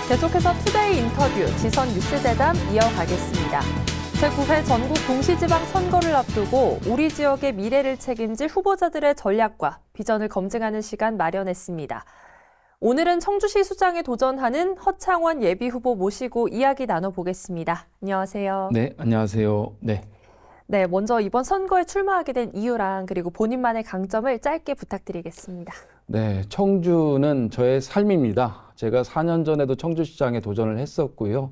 계속해서 투데이 인터뷰 지선 뉴스대담 이어가겠습니다. 제9회 전국 동시지방 선거를 앞두고 우리 지역의 미래를 책임질 후보자들의 전략과 비전을 검증하는 시간 마련했습니다. 오늘은 청주시 수장에 도전하는 허창원 예비후보 모시고 이야기 나눠보겠습니다. 안녕하세요. 네, 안녕하세요. 네, 먼저 이번 선거에 출마하게 된 이유랑 그리고 본인만의 강점을 짧게 부탁드리겠습니다. 네, 청주는 저의 삶입니다. 제가 4년 전에도 청주시장에 도전을 했었고요.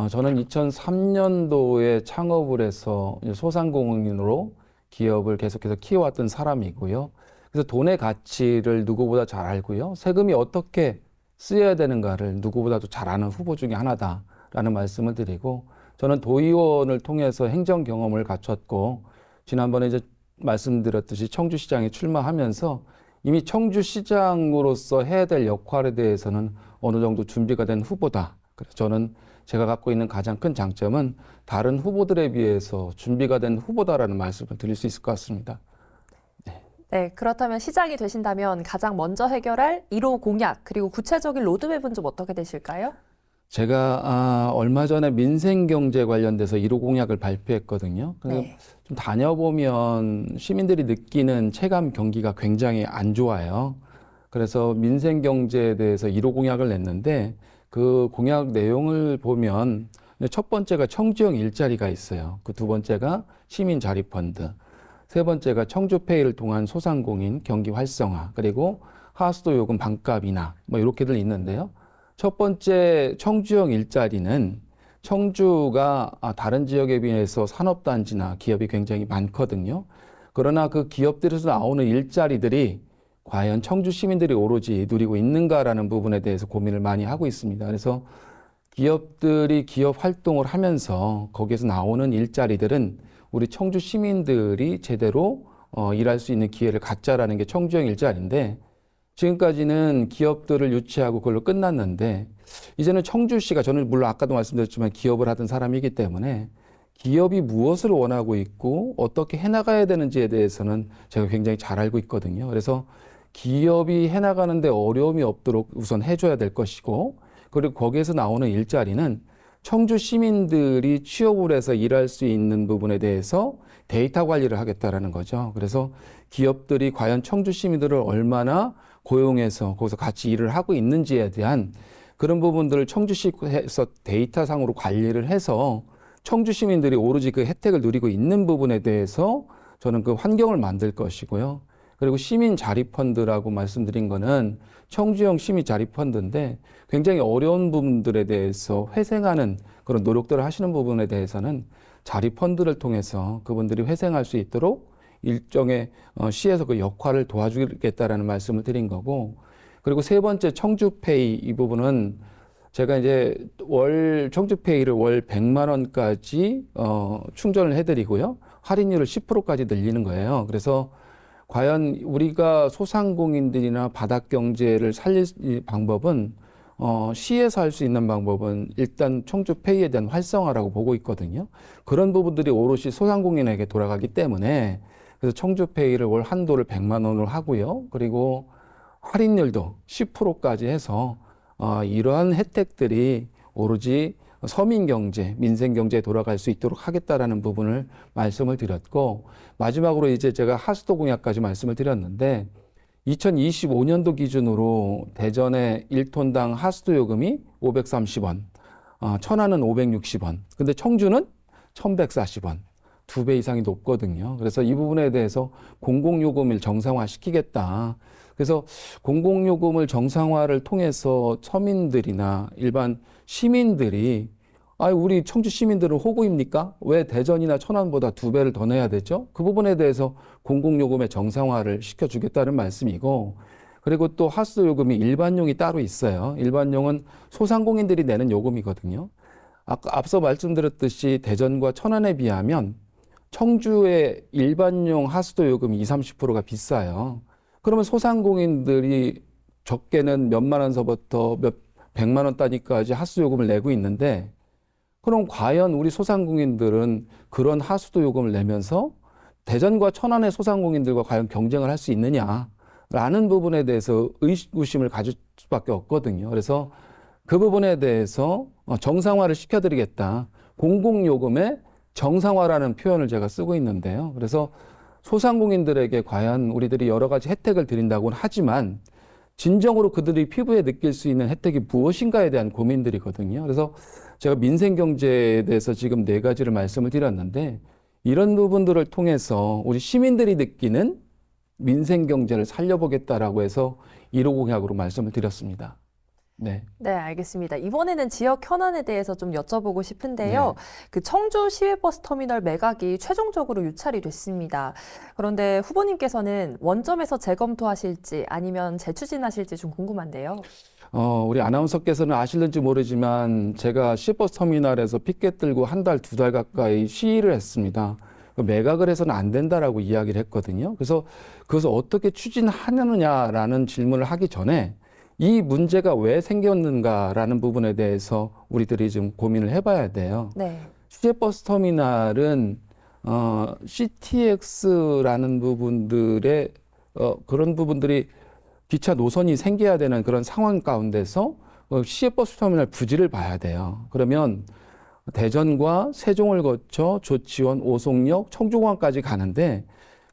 저는 2003년도에 창업을 해서 소상공인으로 기업을 계속해서 키워왔던 사람이고요. 그래서 돈의 가치를 누구보다 잘 알고요. 세금이 어떻게 쓰여야 되는가를 누구보다도 잘 아는 후보 중에 하나다라는 말씀을 드리고, 저는 도의원을 통해서 행정 경험을 갖췄고, 지난번에 이제 말씀드렸듯이 청주시장에 출마하면서 이미 청주시장으로서 해야 될 역할에 대해서는 어느 정도 준비가 된 후보다. 그래서 저는 제가 갖고 있는 가장 큰 장점은 다른 후보들에 비해서 준비가 된 후보다라는 말씀을 드릴 수 있을 것 같습니다. 네, 그렇다면 시장이 되신다면 가장 먼저 해결할 1호 공약 그리고 구체적인 로드맵은 좀 어떻게 되실까요? 제가 얼마 전에 민생경제 관련돼서 1호 공약을 발표했거든요. 그래서 네. 좀 다녀보면 시민들이 느끼는 체감 경기가 굉장히 안 좋아요. 그래서 민생경제에 대해서 1호 공약을 냈는데, 그 공약 내용을 보면 첫 번째가 청주형 일자리가 있어요. 그 두 번째가 시민자립펀드, 세 번째가 청주페이를 통한 소상공인 경기 활성화, 그리고 하수도 요금 반값 인하, 뭐 이렇게들 있는데요. 첫 번째 청주형 일자리는 청주가 다른 지역에 비해서 산업단지나 기업이 굉장히 많거든요. 그러나 그 기업들에서 나오는 일자리들이 과연 청주 시민들이 오로지 누리고 있는가라는 부분에 대해서 고민을 많이 하고 있습니다. 그래서 기업들이 기업 활동을 하면서 거기에서 나오는 일자리들은 우리 청주 시민들이 제대로 일할 수 있는 기회를 갖자라는 게 청주형 일자리인데, 지금까지는 기업들을 유치하고 그걸로 끝났는데, 이제는 청주시가, 저는 물론 아까도 말씀드렸지만 기업을 하던 사람이기 때문에 기업이 무엇을 원하고 있고 어떻게 해나가야 되는지에 대해서는 제가 굉장히 잘 알고 있거든요. 그래서 기업이 해나가는데 어려움이 없도록 우선 해줘야 될 것이고, 그리고 거기에서 나오는 일자리는 청주 시민들이 취업을 해서 일할 수 있는 부분에 대해서 데이터 관리를 하겠다라는 거죠. 그래서 기업들이 과연 청주 시민들을 얼마나 고용해서 거기서 같이 일을 하고 있는지에 대한 그런 부분들을 청주시에서 데이터상으로 관리를 해서 청주 시민들이 오로지 그 혜택을 누리고 있는 부분에 대해서 저는 그 환경을 만들 것이고요. 그리고 시민자립펀드라고 말씀드린 거는 청주형 시민자립펀드인데, 굉장히 어려운 부분들에 대해서 회생하는 그런 노력들을 하시는 부분에 대해서는 자립펀드를 통해서 그분들이 회생할 수 있도록 일정의 시에서 그 역할을 도와주겠다라는 말씀을 드린 거고, 그리고 세 번째 청주페이, 이 부분은 제가 이제 청주페이를 월 100만 원까지 충전을 해드리고요. 할인율을 10%까지 늘리는 거예요. 그래서 과연 우리가 소상공인들이나 바닥경제를 살릴 방법은 시에서 할 수 있는 방법은 일단 청주페이에 대한 활성화라고 보고 있거든요. 그런 부분들이 오롯이 소상공인에게 돌아가기 때문에, 그래서 청주페이를 월 한도를 100만 원으로 하고요. 그리고 할인율도 10%까지 해서 이러한 혜택들이 오로지 서민경제, 민생경제에 돌아갈 수 있도록 하겠다라는 부분을 말씀을 드렸고, 마지막으로 이제 제가 하수도 공약까지 말씀을 드렸는데, 2025년도 기준으로 대전의 1톤당 하수도 요금이 530원, 천안은 560원, 근데 청주는 1140원, 2배 이상이 높거든요. 그래서 이 부분에 대해서 공공요금을 정상화시키겠다. 그래서 공공요금을 정상화를 통해서 서민들이나 일반 시민들이, 우리 청주 시민들은 호구입니까? 왜 대전이나 천안보다 2배를 더 내야 되죠? 그 부분에 대해서 공공요금의 정상화를 시켜주겠다는 말씀이고, 그리고 또 하수도 요금이 일반용이 따로 있어요. 일반용은 소상공인들이 내는 요금이거든요. 앞서 말씀드렸듯이 대전과 천안에 비하면 청주의 일반용 하수도 요금이 20, 30%가 비싸요. 그러면 소상공인들이 적게는 몇만 원서부터 몇 백만 원 단위까지 하수도 요금을 내고 있는데, 그럼 과연 우리 소상공인들은 그런 하수도 요금을 내면서 대전과 천안의 소상공인들과 과연 경쟁을 할 수 있느냐라는 부분에 대해서 의구심을 가질 수밖에 없거든요. 그래서 그 부분에 대해서 정상화를 시켜드리겠다. 공공요금의 정상화라는 표현을 제가 쓰고 있는데요. 그래서 소상공인들에게 과연 우리들이 여러 가지 혜택을 드린다고는 하지만 진정으로 그들이 피부에 느낄 수 있는 혜택이 무엇인가에 대한 고민들이거든요. 그래서 제가 민생경제에 대해서 지금 4가지를 말씀을 드렸는데 이런 부분들을 통해서 우리 시민들이 느끼는 민생경제를 살려보겠다라고 해서 1호 공약으로 말씀을 드렸습니다. 네. 네, 알겠습니다. 이번에는 지역 현안에 대해서 좀 여쭤보고 싶은데요. 그 청주 시외버스 터미널 매각이 최종적으로 유찰이 됐습니다. 그런데 후보님께서는 원점에서 재검토하실지 아니면 재추진하실지 좀 궁금한데요. 우리 아나운서께서는 아실는지 모르지만 제가 시외버스 터미널에서 피켓 들고 1달, 2달 가까이 시위를 했습니다. 매각을 해서는 안 된다라고 이야기를 했거든요. 그래서 그것을 어떻게 추진하느냐라는 질문을 하기 전에 이 문제가 왜 생겼는가라는 부분에 대해서 우리들이 좀 고민을 해봐야 돼요. 네. 시외버스 터미널은 CTX라는 부분들의 그런 부분들이 기차 노선이 생겨야 되는 그런 상황 가운데서 시외버스 터미널 부지를 봐야 돼요. 그러면 대전과 세종을 거쳐 조치원, 오송역, 청주공항까지 가는데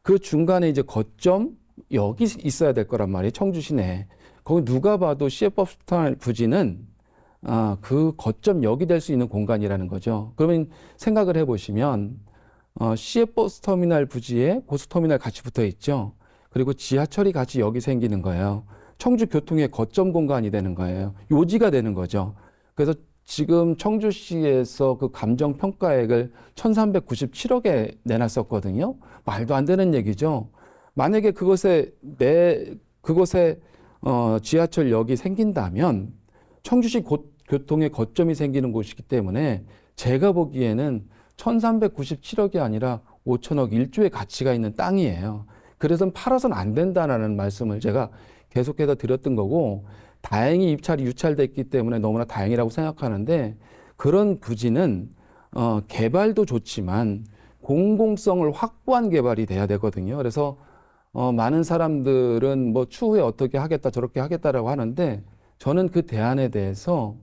그 중간에 이제 거점 여기 있어야 될 거란 말이에요. 청주시 내에. 거기 누가 봐도 시외버스 터미널 부지는 그 거점역이 될 수 있는 공간이라는 거죠. 그러면 생각을 해보시면 시외버스 터미널 부지에 고속터미널 같이 붙어 있죠. 그리고 지하철이 같이 여기 생기는 거예요. 청주 교통의 거점 공간이 되는 거예요. 요지가 되는 거죠. 그래서 지금 청주시에서 그 감정평가액을 1397억에 내놨었거든요. 말도 안 되는 얘기죠. 만약에 그것에 지하철역이 생긴다면 청주시 교통의 거점이 생기는 곳이기 때문에 제가 보기에는 1397억이 아니라 5천억 1조의 가치가 있는 땅이에요. 그래서 팔아서는 안 된다는 말씀을 제가 계속해서 드렸던 거고 다행히 입찰이 유찰됐기 때문에 너무나 다행이라고 생각하는데 그런 부지는 개발도 좋지만 공공성을 확보한 개발이 돼야 되거든요. 그래서 많은 사람들은 뭐 추후에 어떻게 하겠다 저렇게 하겠다라고 하는데 저는 그 대안에 대해서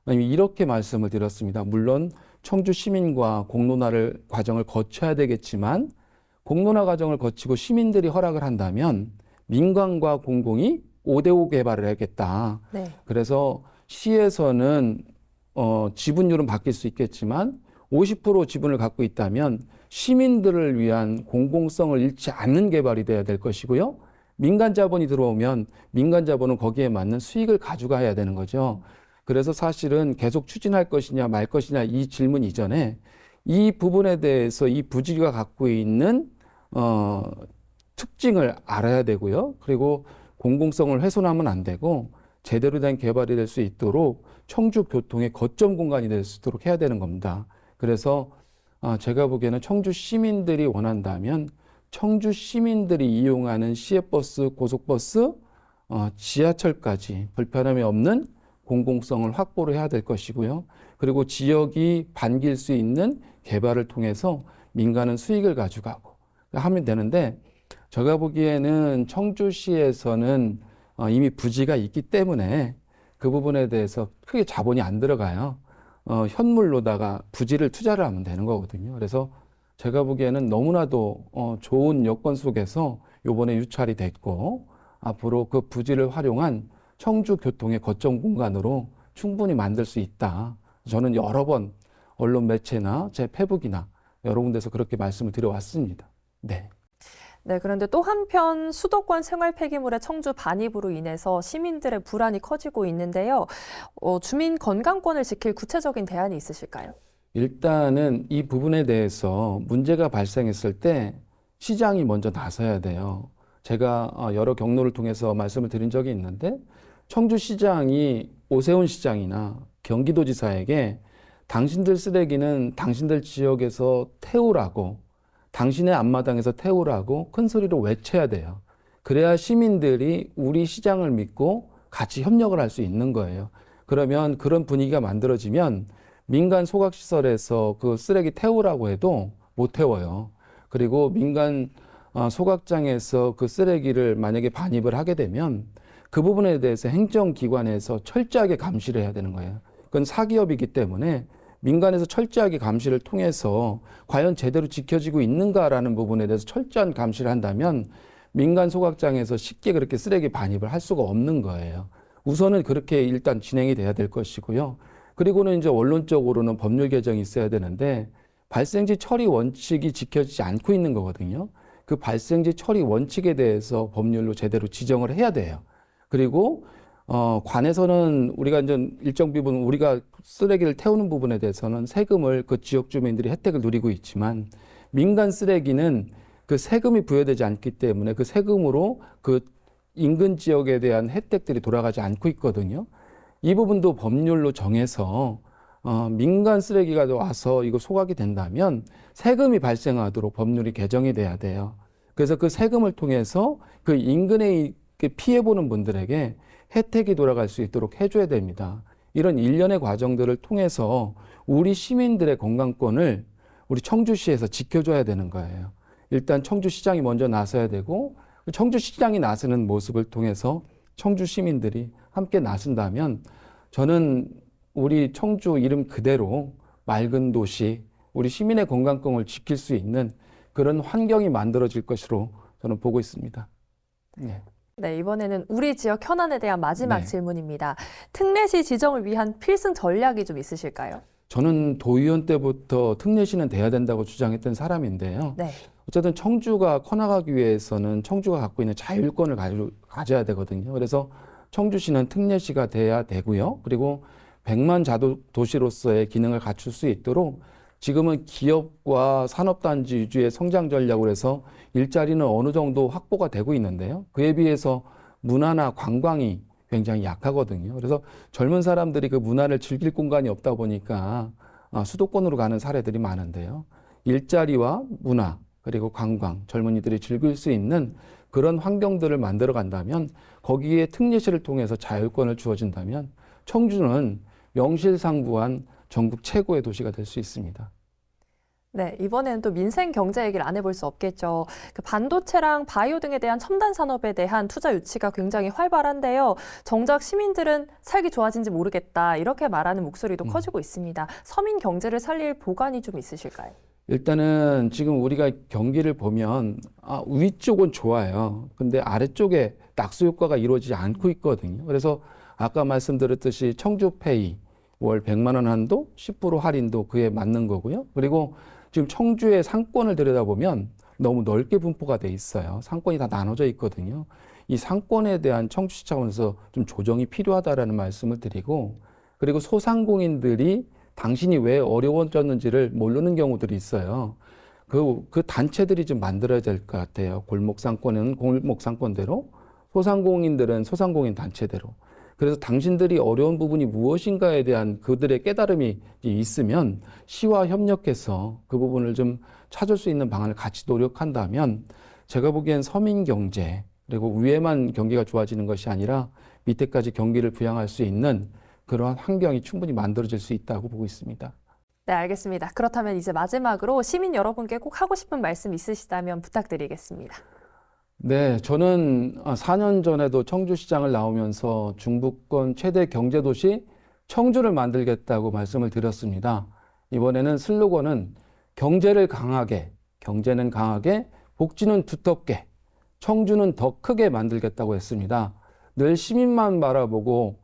이렇게 말씀을 드렸습니다. 물론 청주 시민과 공론화를 과정을 거쳐야 되겠지만 공론화 과정을 거치고 시민들이 허락을 한다면 민간과 공공이 5대5 개발을 하겠다. 네. 그래서 시에서는 지분율은 바뀔 수 있겠지만 50% 지분을 갖고 있다면 시민들을 위한 공공성을 잃지 않는 개발이 돼야 될 것이고요. 민간 자본이 들어오면 민간 자본은 거기에 맞는 수익을 가져가야 되는 거죠. 그래서 사실은 계속 추진할 것이냐 말 것이냐 이 질문 이전에 이 부분에 대해서 이 부지가 갖고 있는 특징을 알아야 되고요. 그리고 공공성을 훼손하면 안 되고 제대로 된 개발이 될 수 있도록 청주 교통의 거점 공간이 될 수 있도록 해야 되는 겁니다. 그래서 제가 보기에는 청주 시민들이 원한다면 청주 시민들이 이용하는 시외버스, 고속버스, 지하철까지 불편함이 없는 공공성을 확보를 해야 될 것이고요. 그리고 지역이 반길 수 있는 개발을 통해서 민간은 수익을 가져가고 하면 되는데 제가 보기에는 청주시에서는 이미 부지가 있기 때문에 그 부분에 대해서 크게 자본이 안 들어가요. 현물로다가 부지를 투자를 하면 되는 거거든요. 그래서 제가 보기에는 너무나도 좋은 여건 속에서 요번에 유찰이 됐고 앞으로 그 부지를 활용한 청주 교통의 거점 공간으로 충분히 만들 수 있다. 저는 여러 번 언론 매체나 제 페북이나 여러 군데서 그렇게 말씀을 드려왔습니다. 네. 네, 그런데 또 한편 수도권 생활 폐기물의 청주 반입으로 인해서 시민들의 불안이 커지고 있는데요. 주민 건강권을 지킬 구체적인 대안이 있으실까요? 일단은 이 부분에 대해서 문제가 발생했을 때 시장이 먼저 나서야 돼요. 제가 여러 경로를 통해서 말씀을 드린 적이 있는데 청주시장이 오세훈 시장이나 경기도지사에게 당신들 쓰레기는 당신들 지역에서 태우라고 당신의 앞마당에서 태우라고 큰 소리로 외쳐야 돼요. 그래야 시민들이 우리 시장을 믿고 같이 협력을 할 수 있는 거예요. 그러면 그런 분위기가 만들어지면 민간 소각시설에서 그 쓰레기 태우라고 해도 못 태워요. 그리고 민간 소각장에서 그 쓰레기를 만약에 반입을 하게 되면 그 부분에 대해서 행정기관에서 철저하게 감시를 해야 되는 거예요. 그건 사기업이기 때문에 민간에서 철저하게 감시를 통해서 과연 제대로 지켜지고 있는가라는 부분에 대해서 철저한 감시를 한다면 민간 소각장에서 쉽게 그렇게 쓰레기 반입을 할 수가 없는 거예요. 우선은 그렇게 일단 진행이 돼야 될 것이고요. 그리고는 이제 원론적으로는 법률 개정이 있어야 되는데 발생지 처리 원칙이 지켜지지 않고 있는 거거든요. 그 발생지 처리 원칙에 대해서 법률로 제대로 지정을 해야 돼요. 그리고 관에서는 우리가 이제 일정 부분 우리가 쓰레기를 태우는 부분에 대해서는 세금을 그 지역 주민들이 혜택을 누리고 있지만 민간 쓰레기는 그 세금이 부여되지 않기 때문에 그 세금으로 그 인근 지역에 대한 혜택들이 돌아가지 않고 있거든요. 이 부분도 법률로 정해서 민간 쓰레기가 와서 이거 소각이 된다면 세금이 발생하도록 법률이 개정이 돼야 돼요. 그래서 그 세금을 통해서 그 인근에 피해보는 분들에게 혜택이 돌아갈 수 있도록 해줘야 됩니다. 이런 일련의 과정들을 통해서 우리 시민들의 건강권을 우리 청주시에서 지켜줘야 되는 거예요. 일단 청주시장이 먼저 나서야 되고 청주시장이 나서는 모습을 통해서 청주 시민들이 함께 나선다면 저는 우리 청주 이름 그대로 맑은 도시, 우리 시민의 건강권을 지킬 수 있는 그런 환경이 만들어질 것으로 저는 보고 있습니다. 네. 네, 이번에는 우리 지역 현안에 대한 마지막 네. 질문입니다. 특례시 지정을 위한 필승 전략이 좀 있으실까요? 저는 도의원 때부터 특례시는 돼야 된다고 주장했던 사람인데요. 네. 어쨌든 청주가 커나가기 위해서는 청주가 갖고 있는 자율권을 가져야 되거든요. 그래서 청주시는 특례시가 돼야 되고요. 그리고 100만 도시로서의 기능을 갖출 수 있도록 지금은 기업과 산업단지 위주의 성장 전략으로 해서 일자리는 어느 정도 확보가 되고 있는데요. 그에 비해서 문화나 관광이 굉장히 약하거든요. 그래서 젊은 사람들이 그 문화를 즐길 공간이 없다 보니까 수도권으로 가는 사례들이 많은데요. 일자리와 문화 그리고 관광, 젊은이들이 즐길 수 있는 그런 환경들을 만들어 간다면 거기에 특례시를 통해서 자율권을 주어진다면 청주는 명실상부한 전국 최고의 도시가 될 수 있습니다. 네, 이번에는 또 민생 경제 얘기를 안 해볼 수 없겠죠. 그 반도체랑 바이오 등에 대한 첨단 산업에 대한 투자 유치가 굉장히 활발한데요. 정작 시민들은 살기 좋아진지 모르겠다 이렇게 말하는 목소리도 커지고 있습니다. 서민 경제를 살릴 보관이 좀 있으실까요? 일단은 지금 우리가 경기를 보면 위쪽은 좋아요. 근데 아래쪽에 낙수 효과가 이루어지지 않고 있거든요. 그래서 아까 말씀드렸듯이 청주페이 월 100만 원 한도, 10% 할인도 그에 맞는 거고요. 그리고 지금 청주의 상권을 들여다보면 너무 넓게 분포가 돼 있어요. 상권이 다 나눠져 있거든요. 이 상권에 대한 청주시 차원에서 좀 조정이 필요하다라는 말씀을 드리고, 그리고 소상공인들이 당신이 왜 어려워졌는지를 모르는 경우들이 있어요. 그 단체들이 좀 만들어야 될 것 같아요. 골목 상권은 골목 상권대로, 소상공인들은 소상공인 단체대로. 그래서 당신들이 어려운 부분이 무엇인가에 대한 그들의 깨달음이 있으면 시와 협력해서 그 부분을 좀 찾을 수 있는 방안을 같이 노력한다면 제가 보기엔 서민 경제 그리고 위에만 경기가 좋아지는 것이 아니라 밑에까지 경기를 부양할 수 있는 그러한 환경이 충분히 만들어질 수 있다고 보고 있습니다. 네, 알겠습니다. 그렇다면 이제 마지막으로 시민 여러분께 꼭 하고 싶은 말씀 있으시다면 부탁드리겠습니다. 네, 저는 4년 전에도 청주시장을 나오면서 중부권 최대 경제도시 청주를 만들겠다고 말씀을 드렸습니다. 이번에는 슬로건은 경제를 강하게, 경제는 강하게, 복지는 두텁게, 청주는 더 크게 만들겠다고 했습니다. 늘 시민만 바라보고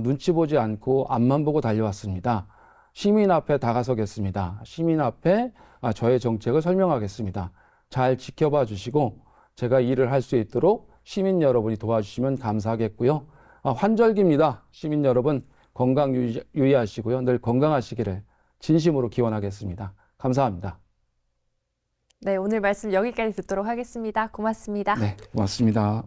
눈치 보지 않고 앞만 보고 달려왔습니다. 시민 앞에 다가서겠습니다. 시민 앞에 저의 정책을 설명하겠습니다. 잘 지켜봐 주시고 제가 일을 할 수 있도록 시민 여러분이 도와주시면 감사하겠고요. 환절기입니다. 시민 여러분 건강 유의하시고요. 늘 건강하시기를 진심으로 기원하겠습니다. 감사합니다. 네, 오늘 말씀 여기까지 듣도록 하겠습니다. 고맙습니다. 네, 고맙습니다.